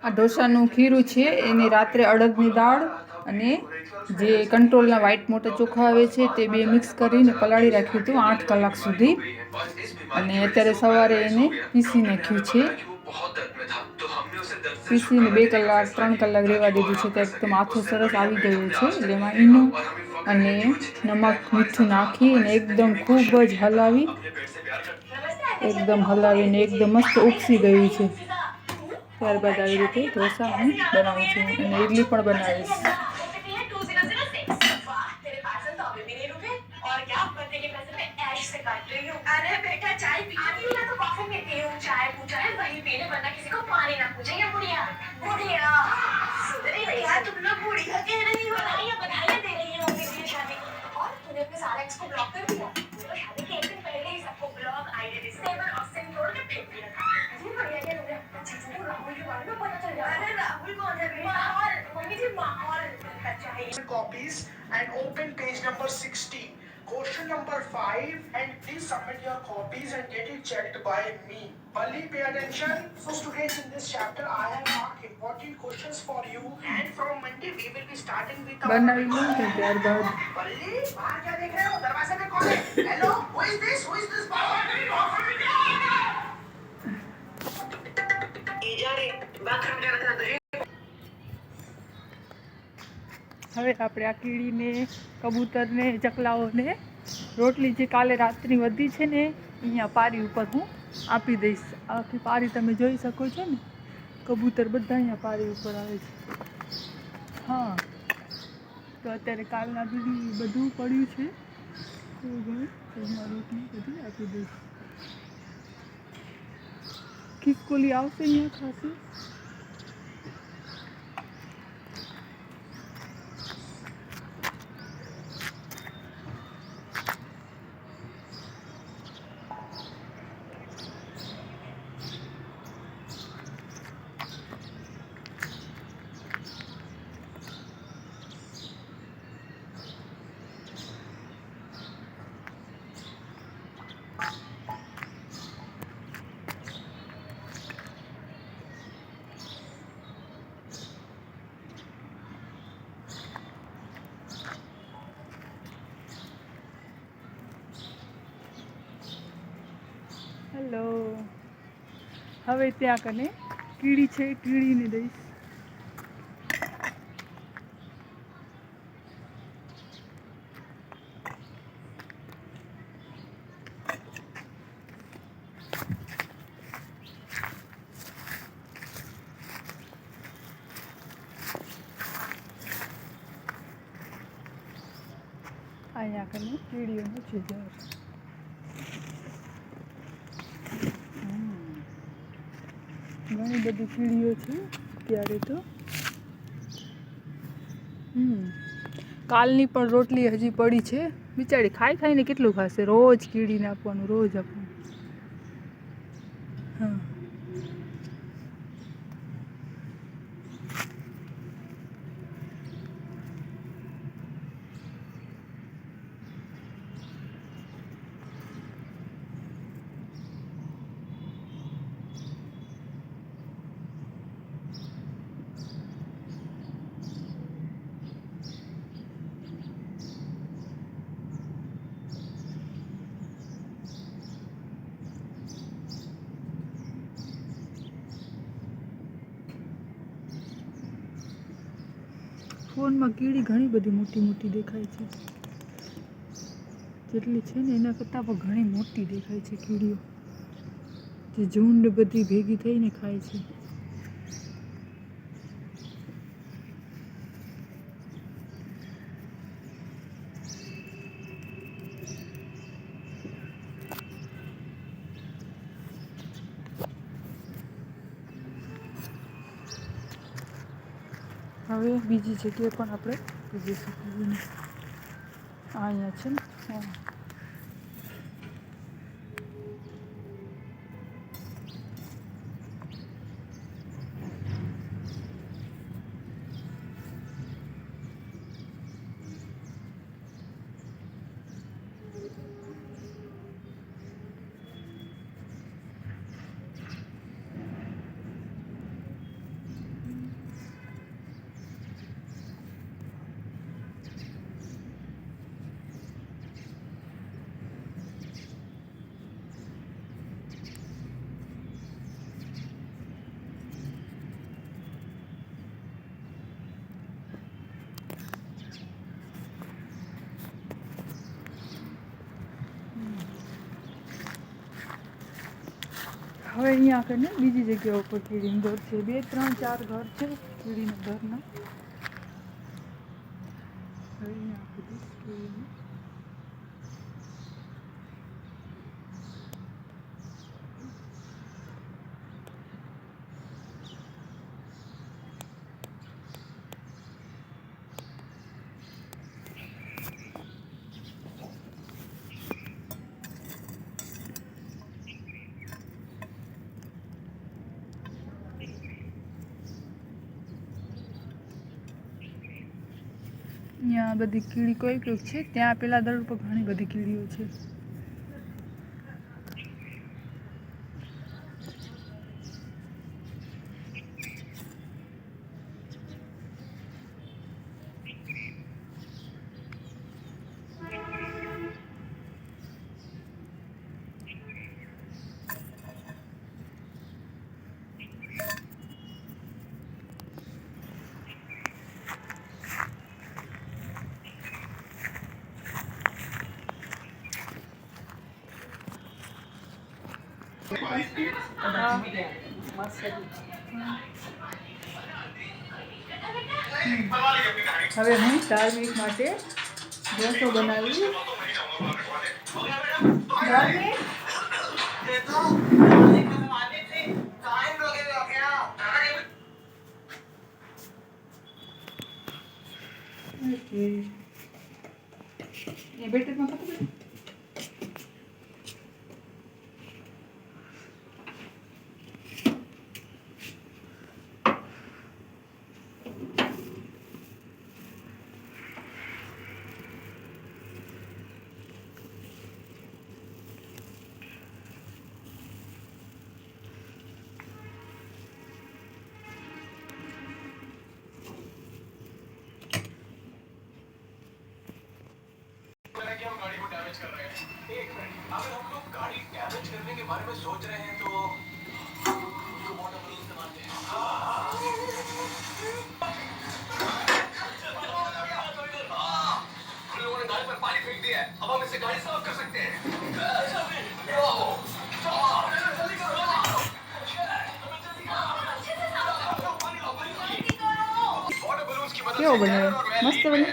આ ઢોસાનું ખીરું છે એની રાત્રે અડદની દાળ અને જે કંટ્રોલના વ્હાઈટ મોટા ચોખા આવે છે તે બે મિક્સ કરીને પલાળી રાખ્યું હતું 8 કલાક સુધી અને અત્યારે સવારે એને પીસી નાખ્યું છે. પીસીને 2 કલાક 3 કલાક રહેવા દીધું છે તો એકદમ આથો સરસ આવી ગયો છે. એટલે એમાં ઈનો અને નમક મીઠું નાખી અને એકદમ ખૂબ જ હલાવીને એકદમ મસ્ત ઉપસી ગયું છે. ત્યારબાદ આવી રીતે ઢોસા હું બનાવું છું અને ઇડલી પણ બનાવીશ. copies and open page number 16. Question number 5 and please submit your copies and get it checked by me. Only pay attention. So students, in this chapter I have marked important questions for you and from Monday we will be starting with our બનાવી લઉં ને ત્યારબાદ Palli, बाहर क्या देख रहे हो? दरवाजे में कौन है? Hello, who is this? Who is this? હવે આપણે આ કીડીને કબૂતરને ચકલાઓને રોટલી જે કાલે રાતની વધી છે ને અહીંયા પારી ઉપર હું આપી દઈશ. આખી પારી તમે જોઈ શકો છો ને, કબૂતર બધા અહીંયા પારી ઉપર આવે છે. હા, તો અત્યારે કાલના બીજી બધું પડ્યું છે થોડું ઘણું, તો રોટલી બધી આપી દઈશ. ખિસકોલી આવશે અહીંયા ખાસી. હેલો, હવે ત્યાં કને કીડી છે, કીડીને દઈશ. અહીંયા કને કીડીઓનું છે ઝાડ. ઘણી બધી કીડીઓ છે ત્યારે તો. કાલની પણ રોટલી હજી પડી છે. બિચારી ખાઈને કેટલું ખાશે? રોજ કીડીને આપવાનું, રોજ આપવાનું. હા, ફોનમાં કીડી ઘણી બધી મોટી મોટી દેખાય છે. જેટલી છે ને એના કરતાં પણ ઘણી મોટી દેખાય છે કીડીઓ, જે ઝુંડ બધી ભેગી થઈને ખાય છે. હવે બીજી જગ્યાએ પણ આપણે જઈ શકીએ. અહીંયા છે ને, હા, હવે અહીંયા આગળ ને બીજી જગ્યા ઉપર કીડીનું ઘર છે, 2 3 4 ઘર છે કીડીના ઘરના. હવે અહીંયા બધી કીડીનું અહીંયા બધી કીડી કોઈક છે, ત્યાં પેલા દર ઉપર ઘણી બધી કીડીઓ છે. હવે હું ધાર્મિક માટે ઢોસો બનાવી. બેટરમાં પકડી कि हम गाड़ी को डैमेज कर रहे हैं. एक मिनट, अगर हम लोग गाड़ी डैमेज करने के बारे में सोच रहे हैं तो वाटर बलून से मारते हैं. हम लोगों ने गाड़ी पर पानी फेंक दिया है. अब हम इससे गाड़ी साफ कर सकते हैं. કેવો બનાવ્યો? મસ્ત બન્યો.